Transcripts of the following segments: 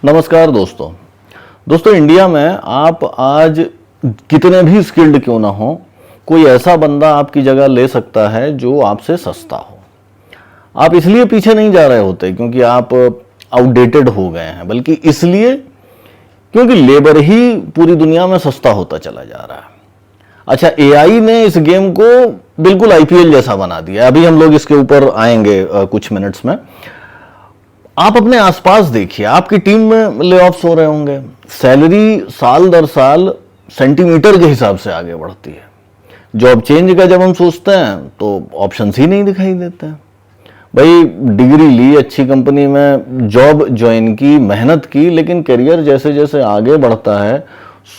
नमस्कार दोस्तों इंडिया में आप आज कितने भी स्किल्ड क्यों ना हो, कोई ऐसा बंदा आपकी जगह ले सकता है जो आपसे सस्ता हो। आप इसलिए पीछे नहीं जा रहे होते क्योंकि आप आउटडेटेड हो गए हैं, बल्कि इसलिए क्योंकि लेबर ही पूरी दुनिया में सस्ता होता चला जा रहा है। अच्छा, एआई ने इस गेम को बिल्कुल आईपीएल जैसा बना दिया। अभी हम लोग इसके ऊपर आएंगे कुछ मिनट्स में। आप अपने आसपास देखिए, आपकी टीम में लेऑफ्स हो रहे होंगे, सैलरी साल दर साल सेंटीमीटर के हिसाब से आगे बढ़ती है। जॉब चेंज का जब हम सोचते हैं तो ऑप्शंस ही नहीं दिखाई देते हैं। भाई डिग्री ली, अच्छी कंपनी में जॉब ज्वाइन की, मेहनत की, लेकिन करियर जैसे जैसे आगे बढ़ता है,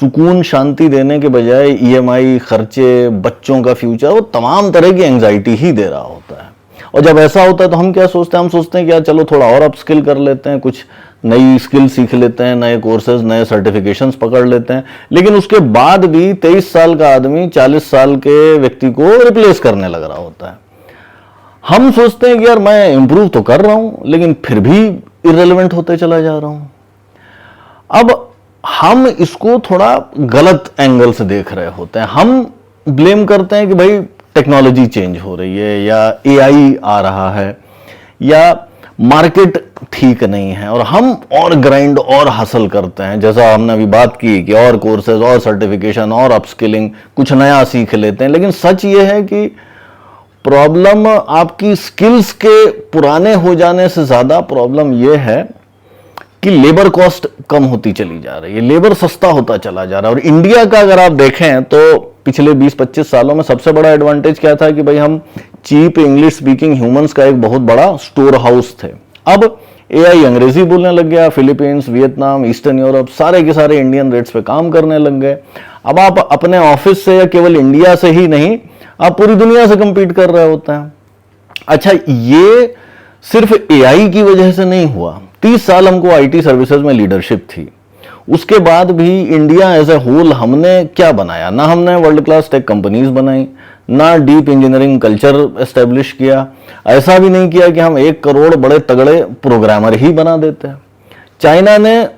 सुकून शांति देने के बजाय ईएमआई, खर्चे, बच्चों का फ्यूचर, वो तमाम तरह की एंग्जाइटी ही दे रहा होता है। और जब ऐसा होता है तो हम क्या सोचते हैं? हम सोचते हैं कि यार चलो थोड़ा और अपस्किल कर लेते हैं, कुछ नई स्किल सीख लेते हैं, नए कोर्सेज, नए सर्टिफिकेशंस पकड़ लेते हैं। लेकिन उसके बाद भी 23 साल का आदमी 40 साल के व्यक्ति को रिप्लेस करने लग रहा होता है। हम सोचते हैं कि यार मैं इंप्रूव तो कर रहा हूं, लेकिन फिर भी इररिलेवेंट होते चला जा रहा हूं। अब हम इसको थोड़ा गलत एंगल से देख रहे होते हैं। हम ब्लेम करते हैं कि भाई टेक्नोलॉजी चेंज हो रही है, या एआई आ रहा है, या मार्केट ठीक नहीं है, और हम और ग्राइंड और हासिल करते हैं। जैसा हमने अभी बात की कि और कोर्सेज, और सर्टिफिकेशन, और अपस्किलिंग, कुछ नया सीख लेते हैं। लेकिन सच ये है कि प्रॉब्लम आपकी स्किल्स के पुराने हो जाने से ज्यादा प्रॉब्लम यह है कि लेबर कॉस्ट कम होती चली जा रही है, लेबर सस्ता होता चला जा रहा है। और इंडिया का अगर आप देखें तो पिछले 20-25 सालों में सबसे बड़ा एडवांटेज क्या था कि भाई हम चीप इंग्लिश स्पीकिंग ह्यूमंस का एक बहुत बड़ा स्टोर हाउस थे। अब एआई अंग्रेजी बोलने लग गया, फिलीपींस, वियतनाम, ईस्टर्न यूरोप, सारे के सारे इंडियन रेट्स पे काम करने लग गए। अब आप अपने ऑफिस से या केवल इंडिया से ही नहीं, आप पूरी दुनिया से कंपीट कर रहे होते हैं। अच्छा, ये सिर्फ एआई की वजह से नहीं हुआ। 30 साल हमको आईटी सर्विसेज में लीडरशिप थी, उसके बाद भी इंडिया एज ए होल हमने क्या बनाया? ना हमने वर्ल्ड क्लास टेक कंपनीज बनाई, ना डीप इंजीनियरिंग कल्चर एस्टेब्लिश किया। ऐसा भी नहीं किया कि हम 1 करोड़ बड़े तगड़े प्रोग्रामर ही बना देते हैं। चाइना ने,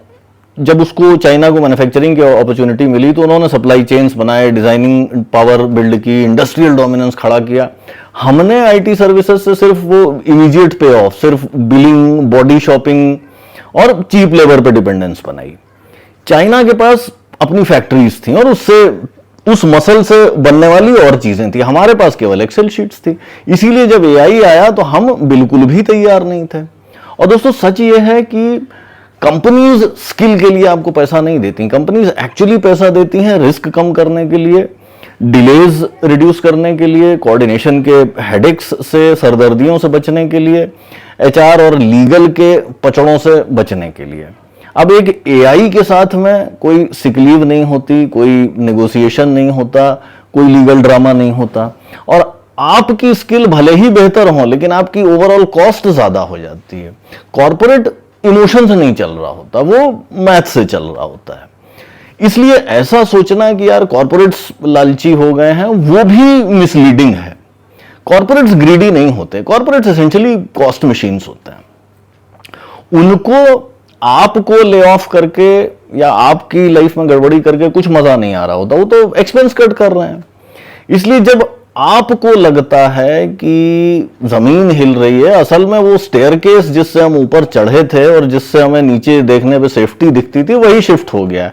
जब चाइना को मैन्युफैक्चरिंग की अपॉर्चुनिटी मिली तो उन्होंने सप्लाई चेन्स बनाए, डिजाइनिंग पावर बिल्ड की, इंडस्ट्रियल डोमिनेंस खड़ा किया। हमने आईटी सर्विसेज से सिर्फ वो इमीडिएट पे ऑफ, सिर्फ बिलिंग, बॉडी शॉपिंग और चीप लेबर पे डिपेंडेंस बनाई। चाइना के पास अपनी फैक्ट्रीज थी और उस मसल से बनने वाली और चीजें थी। हमारे पास केवल एक्सेल शीट्स थी। इसीलिए जब एआई आया तो हम बिल्कुल भी तैयार नहीं थे। और दोस्तों सच ये है कि कंपनीज स्किल के लिए आपको पैसा नहीं देती। कंपनीज एक्चुअली पैसा देती हैं रिस्क कम करने के लिए, डिलेज रिड्यूस करने के लिए, कोऑर्डिनेशन के हेडेक्स से, सरदर्दियों से बचने के लिए, एचआर और लीगल के पचड़ों से बचने के लिए। अब एक एआई के साथ में कोई सिक लीव नहीं होती, कोई नेगोशिएशन नहीं होता, कोई लीगल ड्रामा नहीं होता, और आपकी स्किल भले ही बेहतर हो लेकिन आपकी ओवरऑल कॉस्ट ज्यादा हो जाती है। कॉर्पोरेट इमोशन से नहीं चल रहा होता, वो मैथ से चल रहा होता है। इसलिए ऐसा सोचना कि यार कॉर्पोरेट्स लालची हो गए हैं, वो भी मिसलीडिंग है। कॉर्पोरेट्स ग्रीडी नहीं होते, कॉर्पोरेट्स एसेंशियली कॉस्ट मशीन्स होते हैं। उनको आपको ले ऑफ करके या आपकी लाइफ में गड़बड़ी करके कुछ मजा नहीं आ रहा होता, वो तो एक्सपेंस कट कर रहे हैं। इसलिए जब आपको लगता है कि जमीन हिल रही है, असल में वो स्टेयरकेस जिससे हम ऊपर चढ़े थे और जिससे हमें नीचे देखने पे सेफ्टी दिखती थी, वही शिफ्ट हो गया है।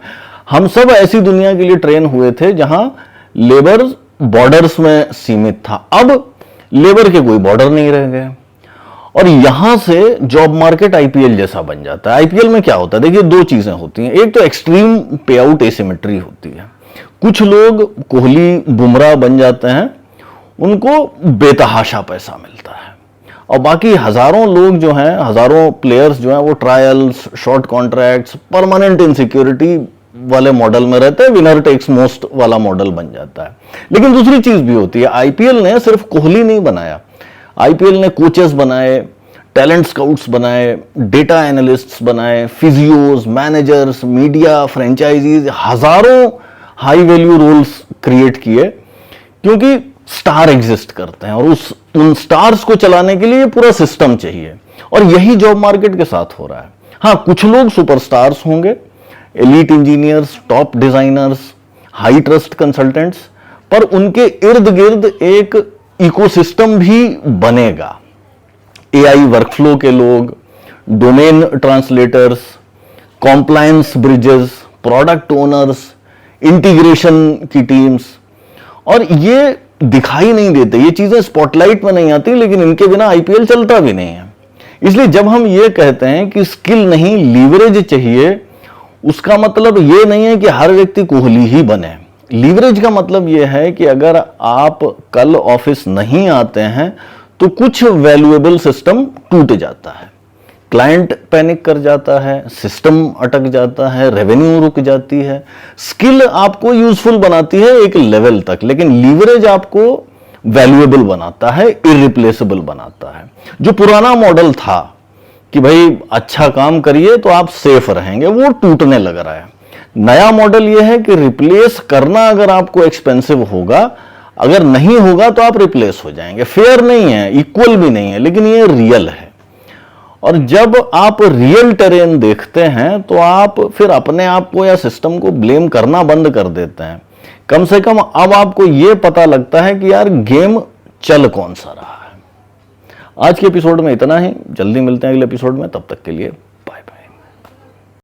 हम सब ऐसी दुनिया के लिए ट्रेन हुए थे जहां लेबर बॉर्डर्स में सीमित था। अब लेबर के कोई बॉर्डर नहीं रह गए और यहां से जॉब मार्केट आईपीएल जैसा बन जाता है। आईपीएल में क्या होता है? देखिए, 2 चीजें होती हैं। एक तो एक्सट्रीम पे आउट एसिमेट्री होती है। कुछ लोग कोहली, बुमराह बन जाते हैं, उनको बेतहाशा पैसा मिलता है, और बाकी हजारों लोग जो हैं, हजारों प्लेयर्स जो हैं, वो trials, short contracts, permanent insecurity वाले मॉडल में रहते हैं, विनर टेक्स मोस्ट वाला मॉडल बन जाता है। लेकिन दूसरी चीज भी होती है। आईपीएल ने सिर्फ कोहली नहीं बनाया, आईपीएल ने कोचेस बनाए, टैलेंट स्काउट्स बनाए, डेटा एनालिस्ट्स बनाए, फिजियोज, मैनेजर्स, मीडिया, फ्रेंचाइजीज, हजारों हाई वैल्यू रोल्स क्रिएट किए, क्योंकि स्टार एग्जिस्ट करते हैं और उन स्टार्स को चलाने के लिए पूरा सिस्टम चाहिए। और यही जॉब मार्केट के साथ हो रहा है। हाँ, कुछ लोग सुपरस्टार्स होंगे, elite engineers, top designers, high trust consultants, पर उनके इर्द गिर्द एक इकोसिस्टम भी बनेगा। एआई वर्कफ्लो के लोग, domain translators, compliance bridges, product owners, integration की टीम्स। और ये दिखाई नहीं देते, ये चीजें स्पॉटलाइट में नहीं आती, लेकिन इनके बिना आईपीएल चलता भी नहीं है। इसलिए जब हम ये कहते हैं कि स्किल नहीं लीवरेज चाहिए, उसका मतलब ये नहीं है कि हर व्यक्ति कोहली ही बने। लीवरेज का मतलब ये है कि अगर आप कल ऑफिस नहीं आते हैं तो कुछ वैल्यूएबल सिस्टम टूट जाता है, क्लाइंट पैनिक कर जाता है, सिस्टम अटक जाता है, रेवेन्यू रुक जाती है। स्किल आपको यूजफुल बनाती है एक लेवल तक, लेकिन लीवरेज आपको वैल्यूएबल बनाता है, इररिप्लेसेबल बनाता है। जो पुराना मॉडल था कि भाई अच्छा काम करिए तो आप सेफ रहेंगे, वो टूटने लग रहा है। नया मॉडल यह है कि रिप्लेस करना अगर आपको एक्सपेंसिव होगा, अगर नहीं होगा तो आप रिप्लेस हो जाएंगे। फेयर नहीं है, इक्वल भी नहीं है, लेकिन ये रियल है। और जब आप रियल टेरेन देखते हैं तो आप फिर अपने आप को या सिस्टम को ब्लेम करना बंद कर देते हैं। कम से कम अब आपको यह पता लगता है कि यार गेम चल कौन सा रहा है। आज के एपिसोड में इतना ही, जल्दी मिलते हैं अगले एपिसोड में, तब तक के लिए